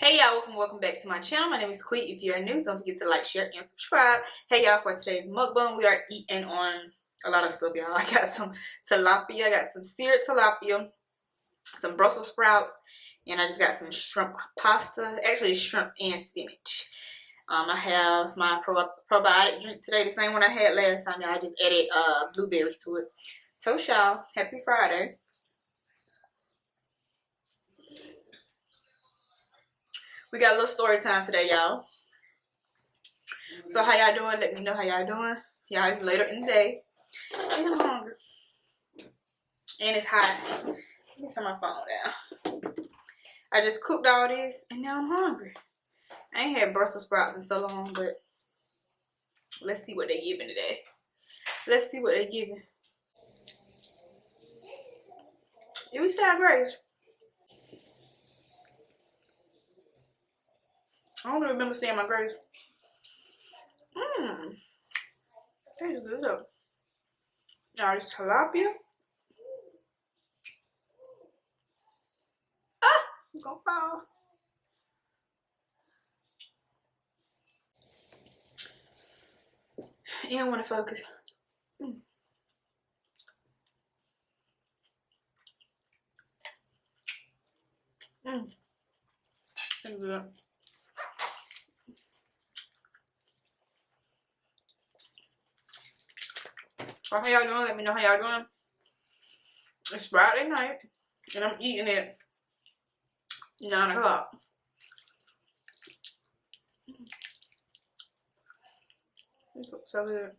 Hey y'all, welcome back to my channel. My name is Quee. If you are new, don't forget to like, share, and subscribe. Hey y'all, for today's mukbang, we are eating on a lot of stuff, y'all. I got some tilapia, I got some seared tilapia, some Brussels sprouts, and I just got some shrimp pasta. Actually, shrimp and spinach. I have my probiotic drink today, the same one I had last time, y'all. I just added blueberries to it. So y'all, happy Friday. We got a little story time today, y'all. So how y'all doing? Let me know how y'all doing. Y'all, it's later in the day. And I'm hungry. And it's hot. Let me turn my phone down. I just cooked all this and now I'm hungry. I ain't had Brussels sprouts in so long, but let's see what they giving today. Let's see what they giving. Did we start grace? I don't remember seeing my grace. That's good. Now this tilapia. I'm gonna fall. And I want to focus. That's good. So how y'all doing? Let me know how y'all doing. It's Friday night, and I'm eating at 9 o'clock. This looks so good.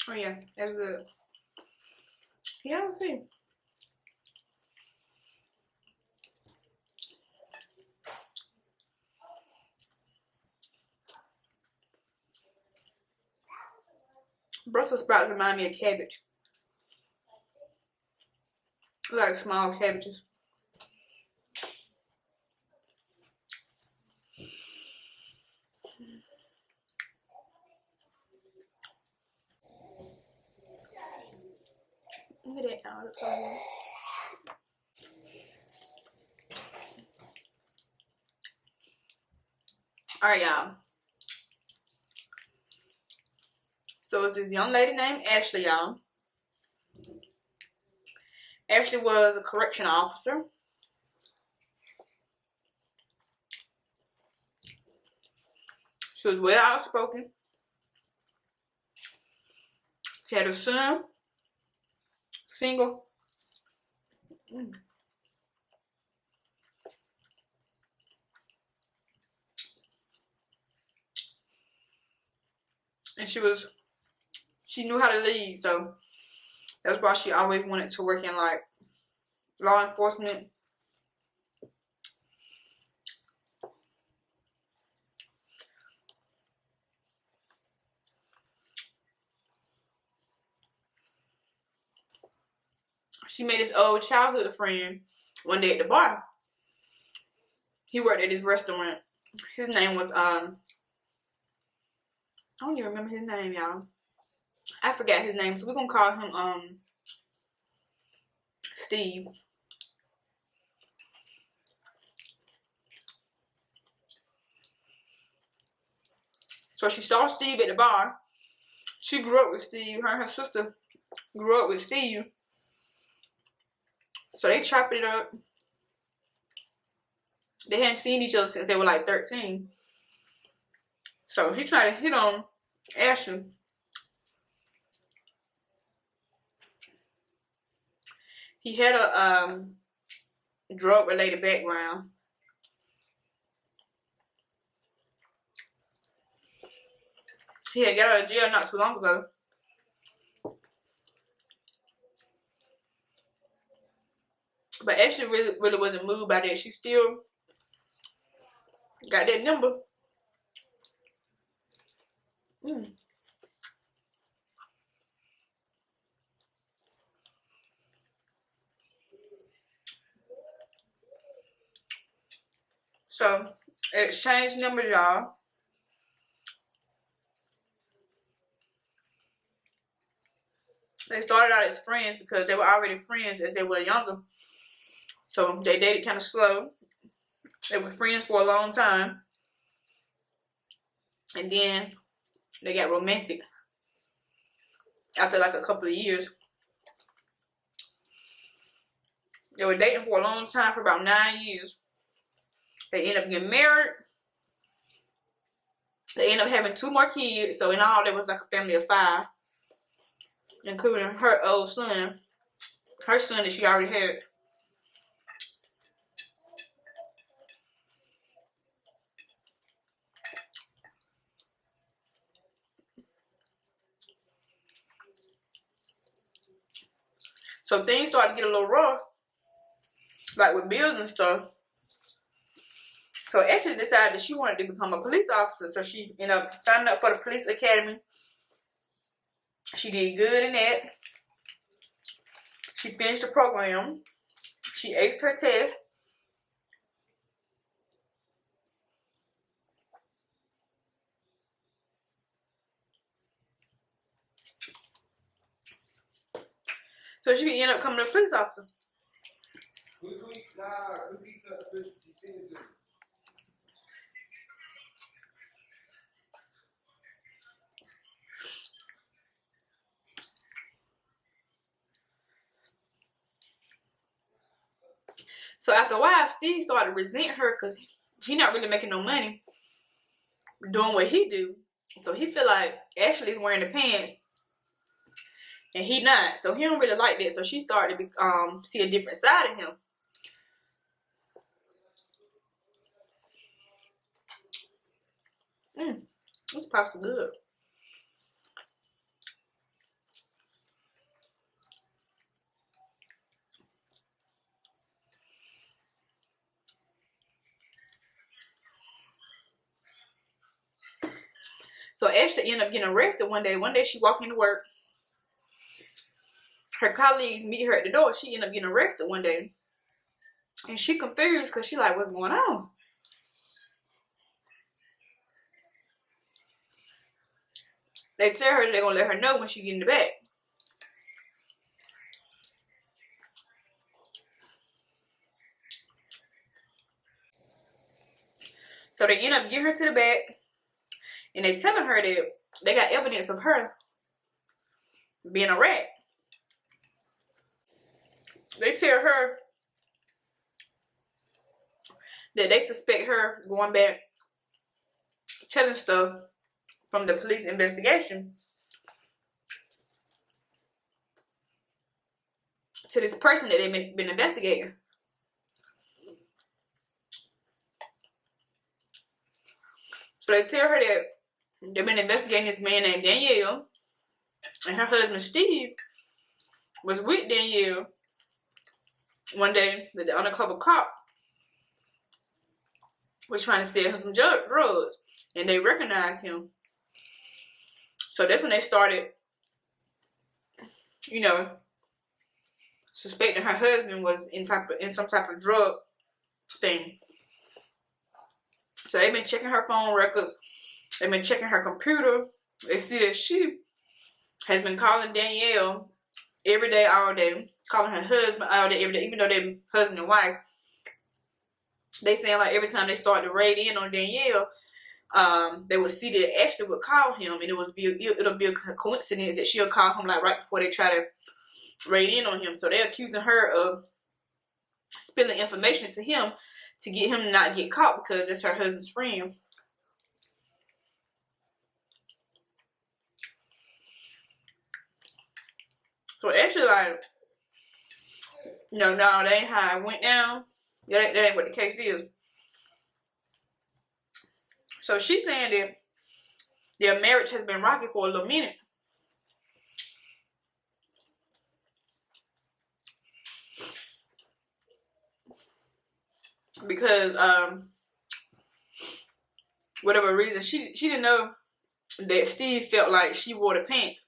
Oh yeah, that's good. Yeah, let's see. Brussels sprouts remind me of cabbage. Like small cabbages. Look at that, y'all. Look so good. Alright, y'all. So it's this young lady named Ashley, y'all. Ashley was a correctional officer. She was well outspoken. She had a son, single. And she knew how to lead, so that's why she always wanted to work in like law enforcement. She met this old childhood friend one day at the bar. He worked at this restaurant. His name was I don't even remember his name, y'all. I forgot his name, so we're gonna call him Steve. So she saw Steve at the bar. She grew up with Steve. Her and her sister grew up with Steve. So they chopped it up. They hadn't seen each other since they were like 13. So he tried to hit on Ashley. He had a drug-related background. He had got out of jail not too long ago. But Ashley really wasn't moved by that. She still got that number. So, exchange numbers, y'all. They started out as friends because they were already friends as they were younger. So, they dated kind of slow. They were friends for a long time. And then they got romantic after like a couple of years. They were dating for a long time, for about 9 years. They ended up getting married. They ended up having 2 more kids. So in all, there was like a family of 5, including her old son. Her son that she already had. So things started to get a little rough, like with bills and stuff. So Ashley decided that she wanted to become a police officer. So she ended up signing up for the police academy. She did good in that. She finished the program. She aced her test. So she ended up becoming a police officer. So after a while, Steve started to resent her because he not really making no money doing what he do. So he feel like Ashley's wearing the pants and he not. So he don't really like that. So she started to see a different side of him. This pasta good. So Ashley ended up getting arrested one day. One day she walked into work. Her colleagues meet her at the door. She ended up getting arrested one day. And she confused because she like, what's going on? They tell her they're going to let her know when she get in the back. So they end up getting her to the back. And they telling her that they got evidence of her being a rat. They tell her that they suspect her going back, telling stuff from the police investigation to this person that they've been investigating. So they tell her that they've been investigating this man named Danielle, and her husband Steve was with Danielle one day that the undercover cop was trying to sell him some drugs, and they recognized him. So that's when they started, you know, suspecting her husband was in some type of drug thing. So they've been checking her phone records. They've been checking her computer. They see that she has been calling Danielle every day, all day, calling her husband all day, every day, even though they're husband and wife. They saying like every time they start to raid in on Danielle, they would see that Ashley would call him, and it'll be a coincidence that she'll call him like right before they try to raid in on him. So they're accusing her of spilling information to him to get him to not get caught because that's her husband's friend. So actually, like, no, that ain't how it went down. That ain't what the case is. So she's saying that their marriage has been rocky for a little minute. Because whatever reason, she didn't know that Steve felt like she wore the pants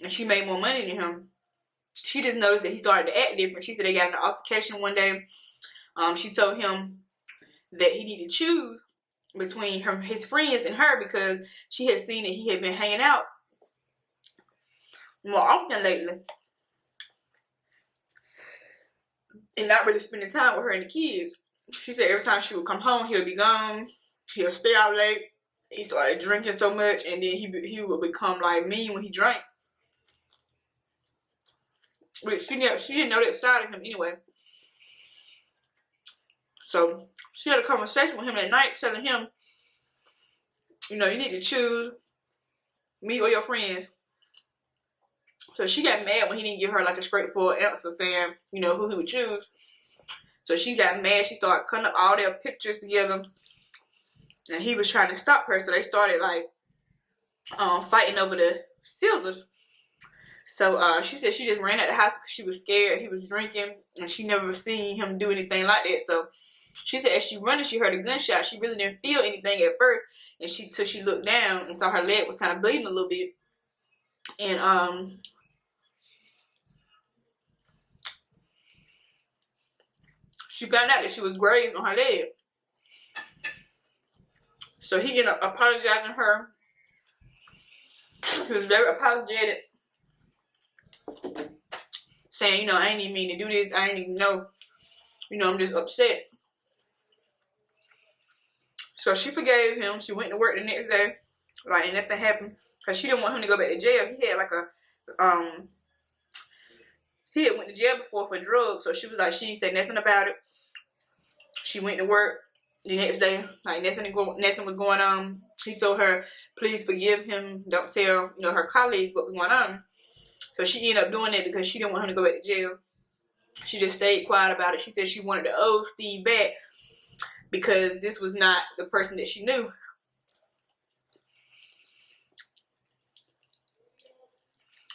and she made more money than him. She just noticed that he started to act different. She said they got in an altercation one day. She told him that he needed to choose between his friends and her, because she had seen that he had been hanging out more often lately and not really spending time with her and the kids. She said every time she would come home, he'll be gone. He'll stay out late. He started drinking so much, and then he would become like mean when he drank. But she didn't know that side of him anyway. So she had a conversation with him that night, telling him, you know, you need to choose me or your friends. So she got mad when he didn't give her like a straightforward answer saying, you know, who he would choose. So she got mad. She started cutting up all their pictures together. And he was trying to stop her. So they started like fighting over the scissors. So she said she just ran out the house because she was scared. He was drinking and she never seen him do anything like that. So she said as she running, she heard a gunshot. She really didn't feel anything at first. And till she looked down and saw her leg was kind of bleeding a little bit. And she found out that she was grazed on her leg. So he ended up apologizing to her. He was very apologetic, saying, you know, I ain't even mean to do this. I ain't even know. You know, I'm just upset. So she forgave him. She went to work the next day. Like, and nothing happened. Because she didn't want him to go back to jail. He had like he had went to jail before for drugs. So she was like, she didn't say nothing about it. She went to work the next day. Like, nothing was going on. He told her, please forgive him. Don't tell, you know, her colleagues what was going on. So she ended up doing it because she didn't want him to go back to jail. She just stayed quiet about it. She said she wanted to owe Steve back because this was not the person that she knew.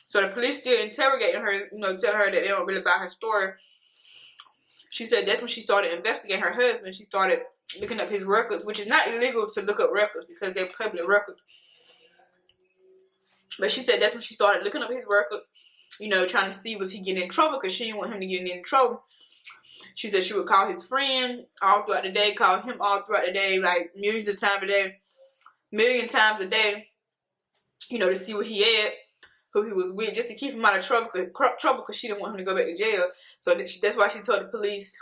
So the police still interrogating her, you know, telling her that they don't really buy her story. She said that's when she started investigating her husband. She started looking up his records, which is not illegal to look up records because they're public records. But she said that's when she started looking up his records, you know, trying to see was he getting in trouble because she didn't want him to get in trouble. She said she would call his friend all throughout the day, call him all throughout the day, like million times a day, you know, to see what he had, who he was with, just to keep him out of trouble because she didn't want him to go back to jail. So that's why she told the police.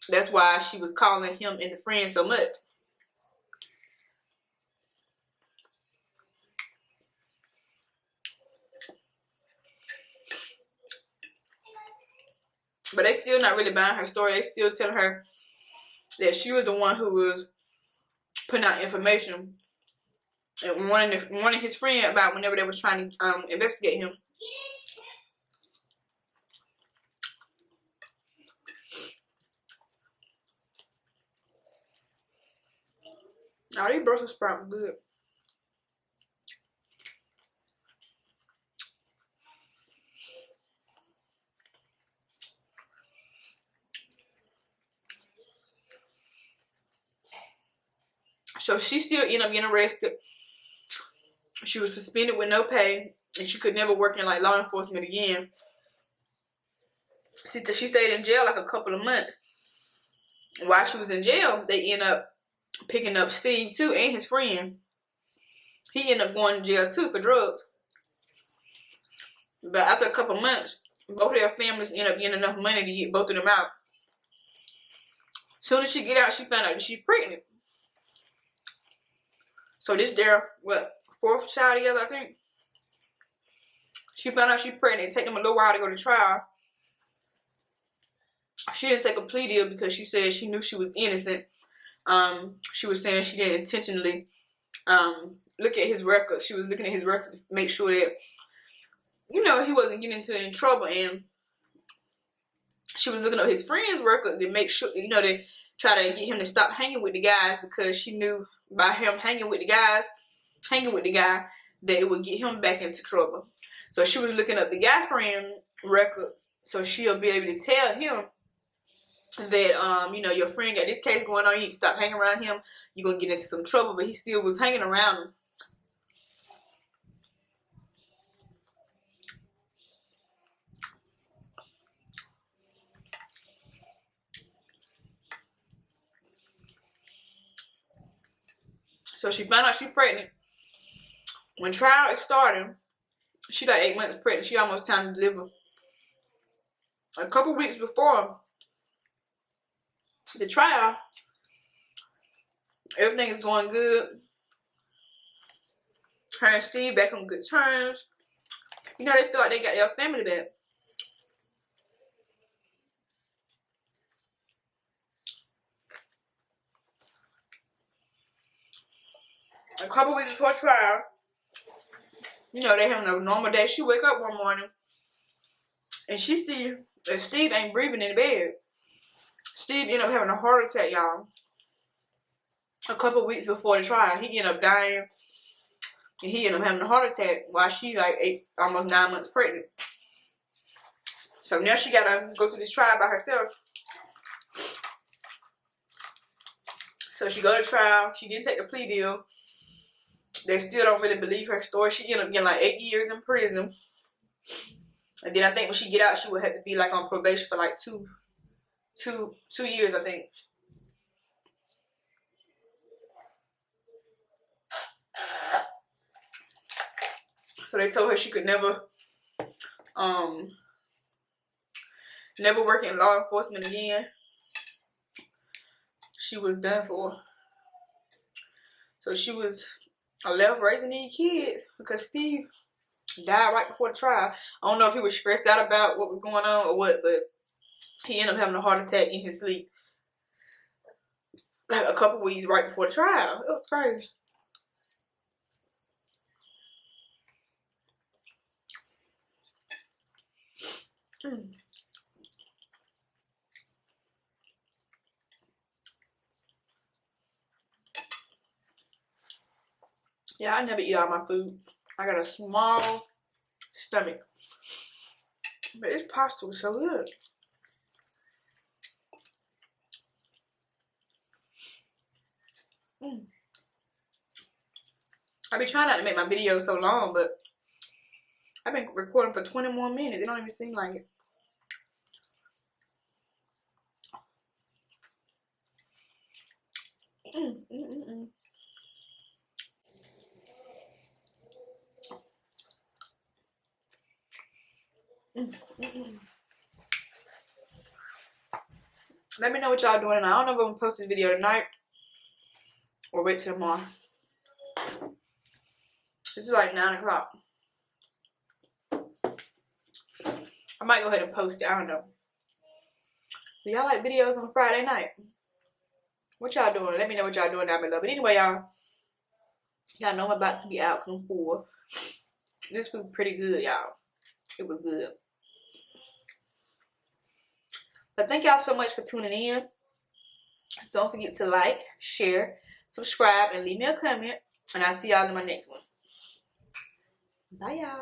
That's why she was calling him and the friend so much. But they still not really buying her story. They still tell her that she was the one who was putting out information and warning his friend about whenever they was trying to investigate him. Oh, these Brussels sprouts good. So she still ended up getting arrested. She was suspended with no pay, and she could never work in like law enforcement again. She stayed in jail like a couple of months. While she was in jail, they ended up picking up Steve too and his friend. He ended up going to jail too for drugs. But after a couple of months, both of their families ended up getting enough money to get both of them out. Soon as she get out, she found out that she's pregnant. So this their fourth child together, I think. She found out she's pregnant. It took them a little while to go to trial. She didn't take a plea deal because she said she knew she was innocent. She was saying she didn't intentionally look at his records. She was looking at his records to make sure that, you know, he wasn't getting into any trouble. And she was looking at his friend's record to make sure, you know, to try to get him to stop hanging with the guys because she knew by him hanging with the guy, that it would get him back into trouble. So she was looking up the guy friend records so she'll be able to tell him that, you know, your friend got this case going on. You need to stop hanging around him. You're going to get into some trouble. But he still was hanging around him. So she found out she's pregnant. When trial is starting, she like 8 months pregnant. She almost time to deliver. A couple weeks before the trial, everything is going good. Her and Steve back on good terms. You know, they feel like they got their family back. A couple weeks before trial, you know, they having a normal day. She wake up one morning and she see that Steve ain't breathing in the bed. Steve ended up having a heart attack, y'all. A couple weeks before the trial, he ended up dying. And he ended up having a heart attack while she like almost 9 months pregnant. So now she gotta go through this trial by herself. So she go to trial. She didn't take the plea deal. They still don't really believe her story. She ended up getting like 8 years in prison. And then I think when she get out, she would have to be like on probation for like two years, I think. So they told her she could never work in law enforcement again. She was done for. So she was left raising these kids because Steve died right before the trial. I don't know if he was stressed out about what was going on or what, but he ended up having a heart attack in his sleep like a couple weeks right before the trial. It was crazy. Yeah, I never eat all my food. I got a small stomach. But this pasta was so good. I be trying not to make my videos so long, but I've been recording for 20 more minutes. It don't even seem like it. Let me know what y'all doing. I don't know if I'm gonna post this video tonight or wait till tomorrow. This is like 9 o'clock. I might go ahead and post it. I don't know. Do y'all like videos on Friday night? What y'all doing? Let me know what y'all doing down below. But anyway, y'all know I'm about to be out because I'm full. This was pretty good, y'all. It was good. But thank y'all so much for tuning in. Don't forget to like, share, subscribe, and leave me a comment. And I'll see y'all in my next one. Bye, y'all.